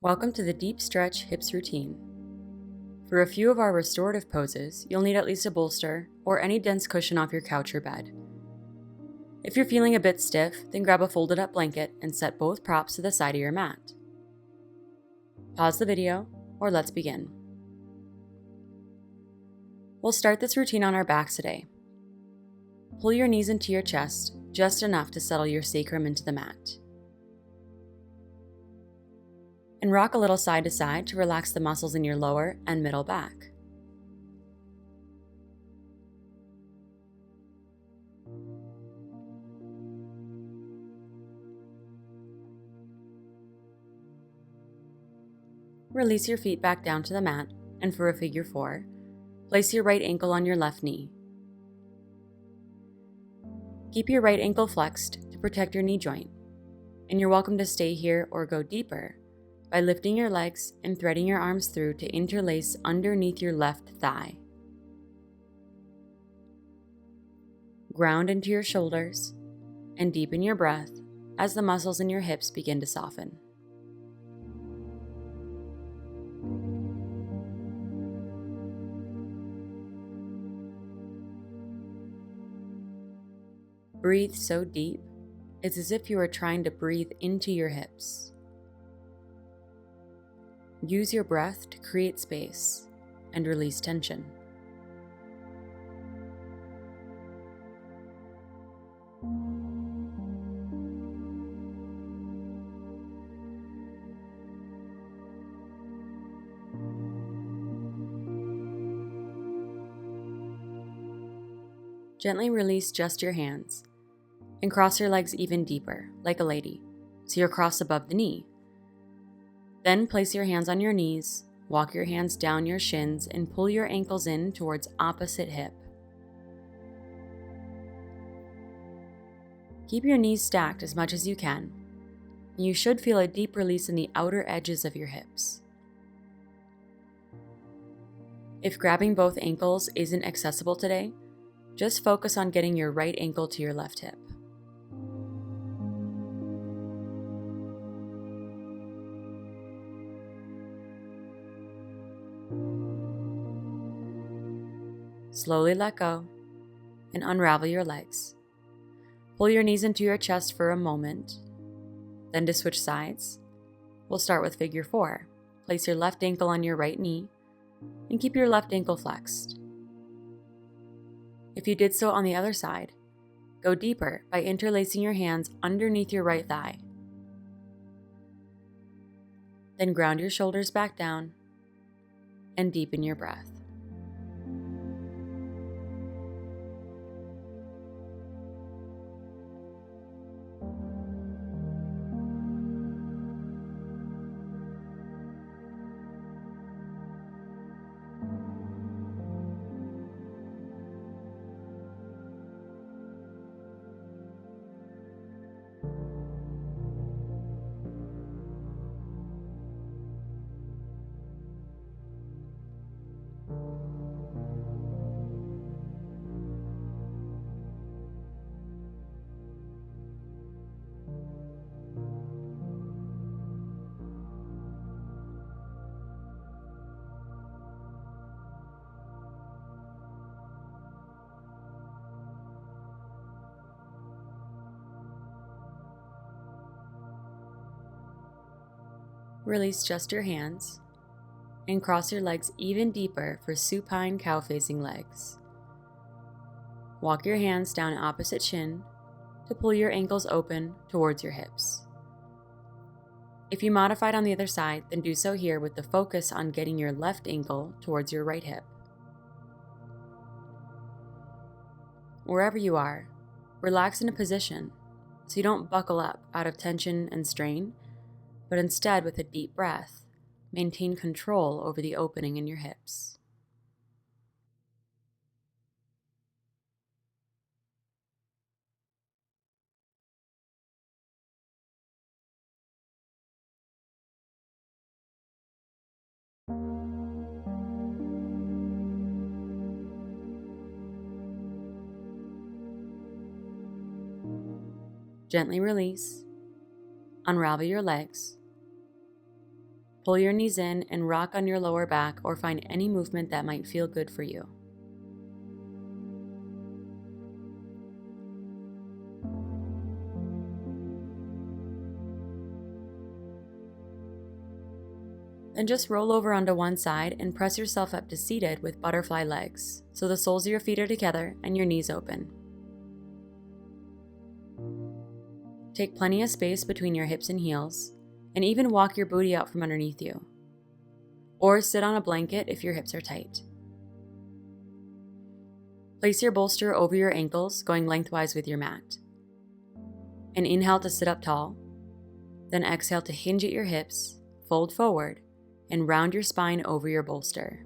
Welcome to the Deep Stretch Hips routine. For a few of our restorative poses, you'll need at least a bolster or any dense cushion off your couch or bed. If you're feeling a bit stiff, then grab a folded up blanket and set both props to the side of your mat. Pause the video, or let's begin. We'll start this routine on our backs today. Pull your knees into your chest, just enough to settle your sacrum into the mat. And rock a little side to side to relax the muscles in your lower and middle back. Release your feet back down to the mat, and for a figure 4, place your right ankle on your left knee. Keep your right ankle flexed to protect your knee joint, and you're welcome to stay here or go deeper by lifting your legs and threading your arms through to interlace underneath your left thigh. Ground into your shoulders and deepen your breath as the muscles in your hips begin to soften. Breathe so deep, it's as if you are trying to breathe into your hips. Use your breath to create space and release tension. Gently release just your hands and cross your legs even deeper, like a lady, so you're crossed above the knee. Then place your hands on your knees, walk your hands down your shins, and pull your ankles in towards opposite hip. Keep your knees stacked as much as you can. You should feel a deep release in the outer edges of your hips. If grabbing both ankles isn't accessible today, just focus on getting your right ankle to your left hip. Slowly let go and unravel your legs. Pull your knees into your chest for a moment. Then to switch sides, we'll start with figure 4. Place your left ankle on your right knee and keep your left ankle flexed. If you did so on the other side, go deeper by interlacing your hands underneath your right thigh. Then ground your shoulders back down and deepen your breath. Release just your hands and cross your legs even deeper for supine cow-facing legs. Walk your hands down opposite shin to pull your ankles open towards your hips. If you modified on the other side, then do so here with the focus on getting your left ankle towards your right hip. Wherever you are, relax in a position so you don't buckle up out of tension and strain, but instead, with a deep breath, maintain control over the opening in your hips. Gently release, unravel your legs, Pull your knees in and rock on your lower back or find any movement that might feel good for you. Then just roll over onto one side and press yourself up to seated with butterfly legs, so the soles of your feet are together and your knees open. Take plenty of space between your hips and heels, and even walk your booty out from underneath you. Or sit on a blanket if your hips are tight. Place your bolster over your ankles, going lengthwise with your mat. And inhale to sit up tall, then exhale to hinge at your hips, fold forward, and round your spine over your bolster.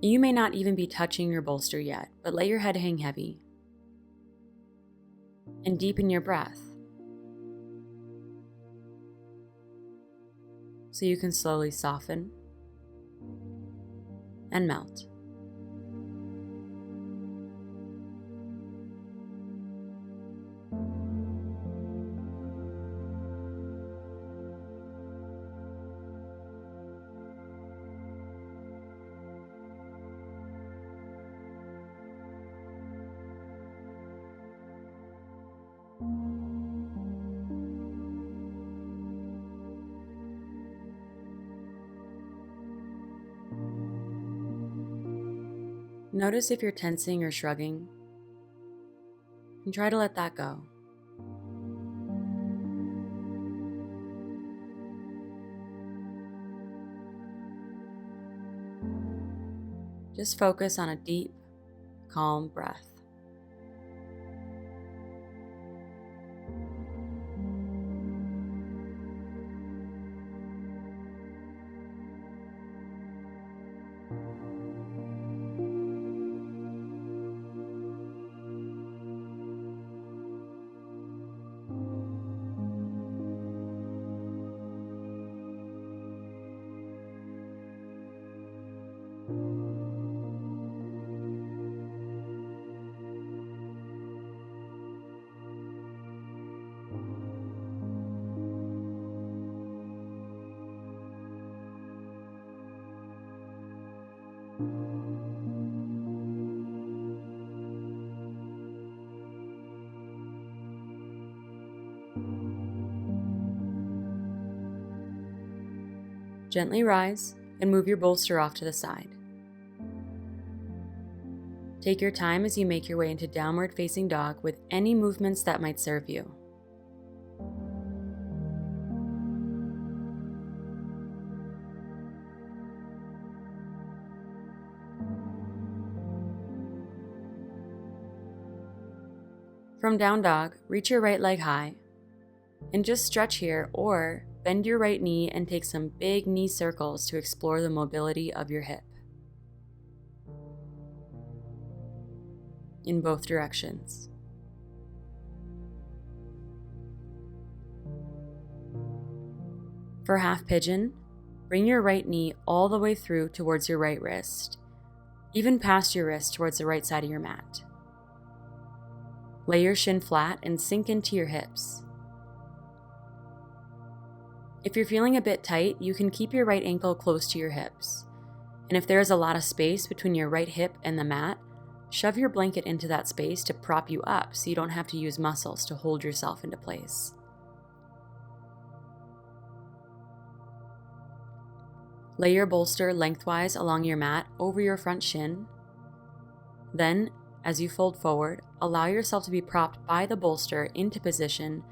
You may not even be touching your bolster yet, but let your head hang heavy. And deepen your breath, so you can slowly soften and melt. Notice if you're tensing or shrugging, and try to let that go. Just focus on a deep, calm breath. Gently rise and move your bolster off to the side. Take your time as you make your way into downward facing dog with any movements that might serve you. From down dog, reach your right leg high and just stretch here, or bend your right knee and take some big knee circles to explore the mobility of your hip in both directions. For half pigeon, bring your right knee all the way through towards your right wrist, even past your wrist towards the right side of your mat. Lay your shin flat and sink into your hips. If you're feeling a bit tight, you can keep your right ankle close to your hips. And if there is a lot of space between your right hip and the mat, shove your blanket into that space to prop you up so you don't have to use muscles to hold yourself into place. Lay your bolster lengthwise along your mat over your front shin. Then, as you fold forward, allow yourself to be propped by the bolster into position,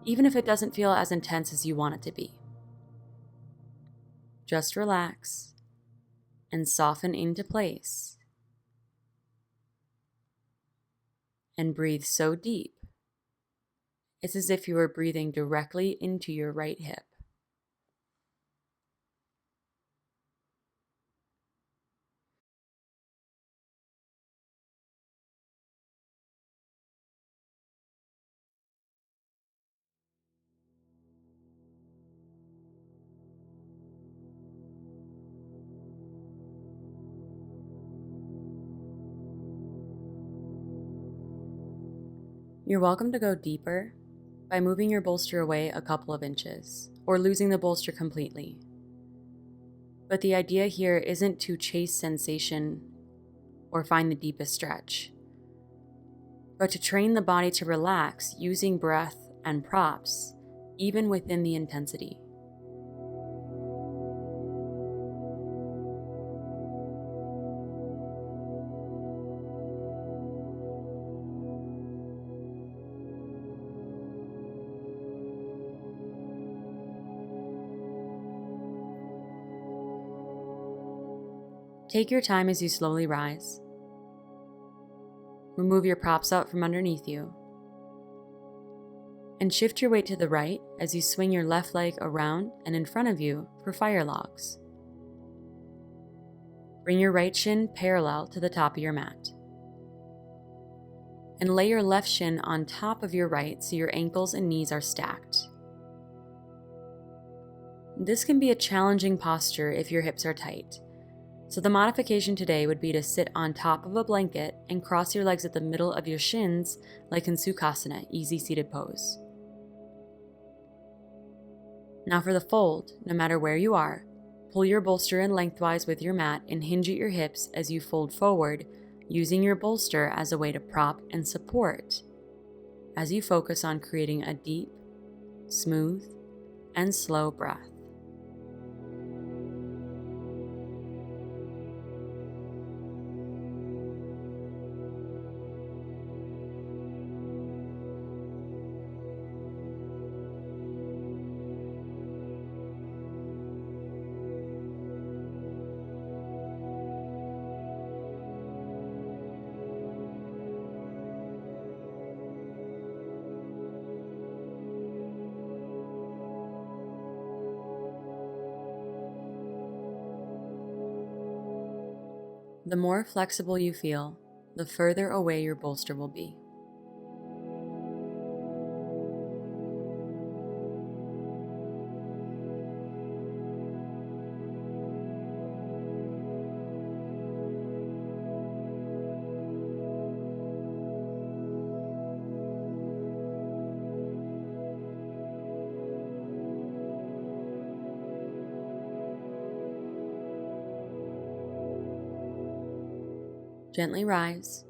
even if it doesn't feel as intense as you want it to be. Just relax and soften into place. And breathe so deep, it's as if you were breathing directly into your right hip. You're welcome to go deeper by moving your bolster away a couple of inches or losing the bolster completely. But the idea here isn't to chase sensation or find the deepest stretch, but to train the body to relax using breath and props, even within the intensity. Take your time as you slowly rise. Remove your props out from underneath you. And shift your weight to the right as you swing your left leg around and in front of you for fire logs. Bring your right shin parallel to the top of your mat. And lay your left shin on top of your right so your ankles and knees are stacked. This can be a challenging posture if your hips are tight. So the modification today would be to sit on top of a blanket and cross your legs at the middle of your shins like in Sukhasana, easy seated pose. Now for the fold, no matter where you are, pull your bolster in lengthwise with your mat and hinge at your hips as you fold forward, using your bolster as a way to prop and support as you focus on creating a deep, smooth, and slow breath. The more flexible you feel, the further away your bolster will be. Gently rise.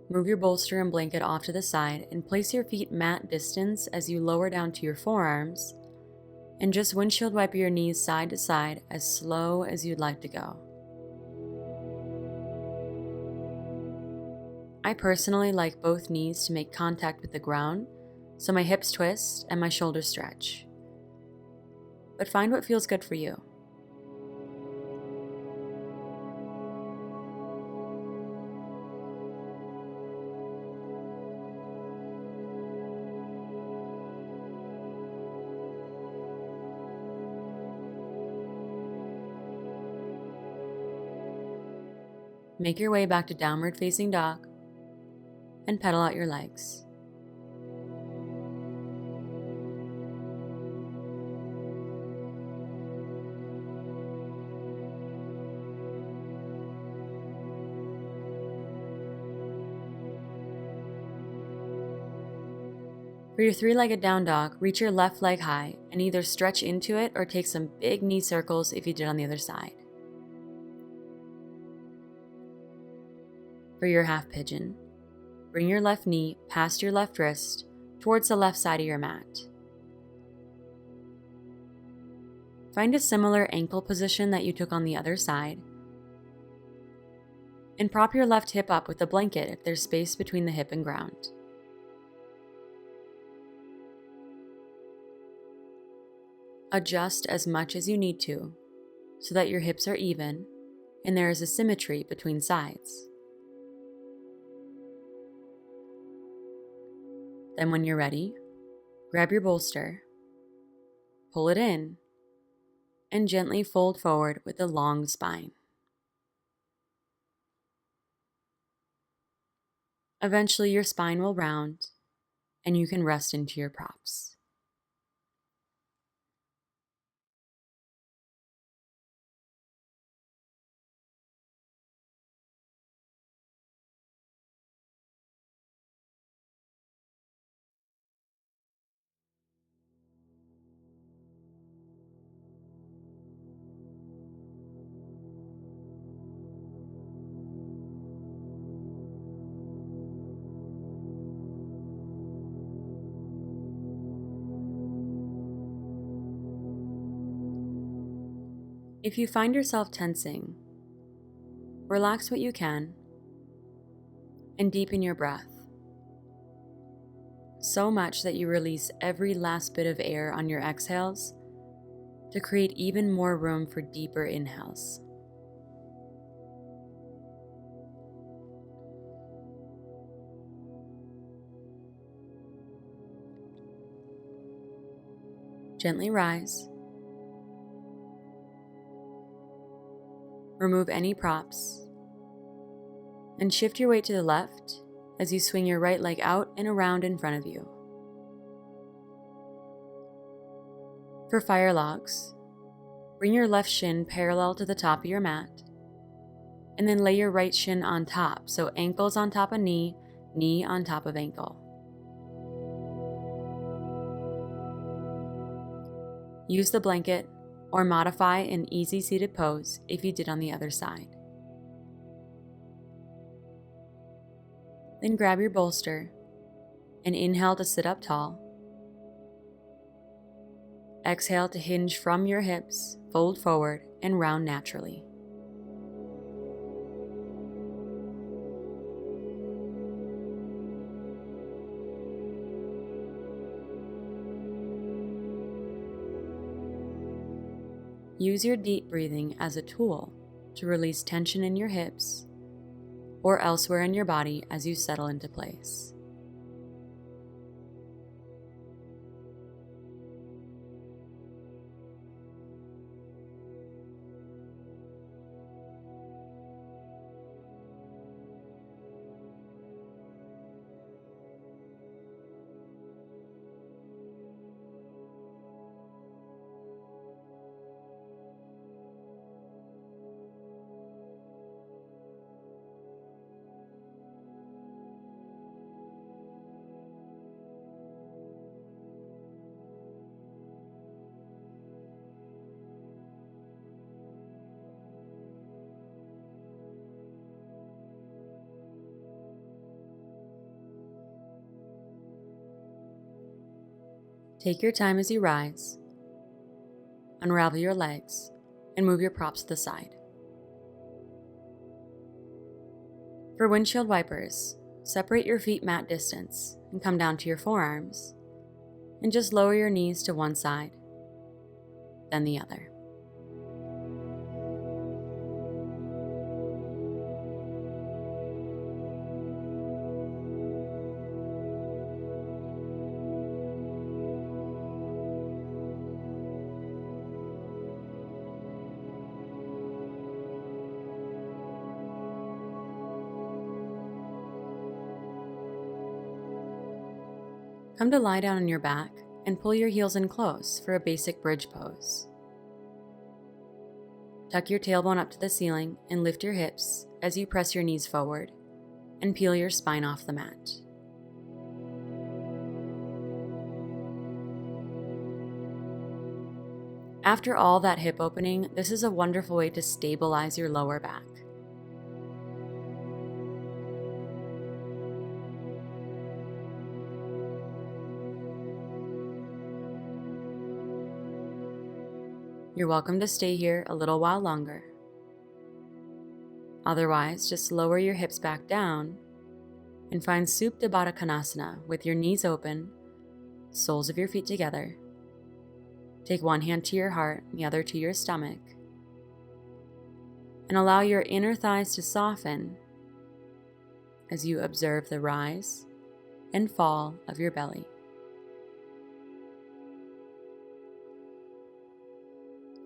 Move your bolster and blanket off to the side and place your feet mat distance as you lower down to your forearms, and just windshield wipe your knees side to side as slow as you'd like to go. I personally like both knees to make contact with the ground, so my hips twist and my shoulders stretch. But find what feels good for you. Make your way back to downward facing dog and pedal out your legs. For your three-legged down dog, reach your left leg high and either stretch into it or take some big knee circles if you did on the other side. For your half pigeon, bring your left knee past your left wrist towards the left side of your mat. Find a similar ankle position that you took on the other side, and prop your left hip up with a blanket if there's space between the hip and ground. Adjust as much as you need to so that your hips are even and there is a symmetry between sides. Then when you're ready, grab your bolster, pull it in, and gently fold forward with a long spine. Eventually your spine will round and you can rest into your props. If you find yourself tensing, relax what you can and deepen your breath so much that you release every last bit of air on your exhales to create even more room for deeper inhales. Gently rise. Remove any props and shift your weight to the left as you swing your right leg out and around in front of you. For fire logs, bring your left shin parallel to the top of your mat, and then lay your right shin on top, so ankles on top of knee, knee on top of ankle. Use the blanket or modify an easy seated pose if you did on the other side. Then grab your bolster and inhale to sit up tall. Exhale to hinge from your hips, fold forward, and round naturally. Use your deep breathing as a tool to release tension in your hips or elsewhere in your body as you settle into place. Take your time as you rise, unravel your legs, and move your props to the side. For windshield wipers, separate your feet mat distance and come down to your forearms, and just lower your knees to one side, then the other. Come to lie down on your back and pull your heels in close for a basic bridge pose. Tuck your tailbone up to the ceiling and lift your hips as you press your knees forward and peel your spine off the mat. After all that hip opening, this is a wonderful way to stabilize your lower back. You're welcome to stay here a little while longer. Otherwise, just lower your hips back down and find Supta Baddha Konasana with your knees open, soles of your feet together. Take one hand to your heart and the other to your stomach, and allow your inner thighs to soften as you observe the rise and fall of your belly.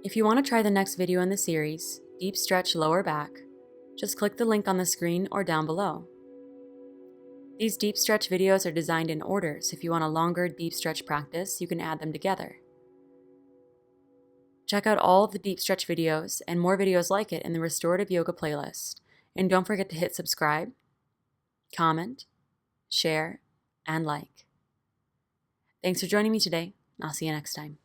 If you want to try the next video in the series, Deep Stretch Lower Back, just click the link on the screen or down below. These deep stretch videos are designed in order, so if you want a longer deep stretch practice, you can add them together. Check out all of the deep stretch videos and more videos like it in the Restorative Yoga playlist, and don't forget to hit subscribe, comment, share, and like. Thanks for joining me today. I'll see you next time.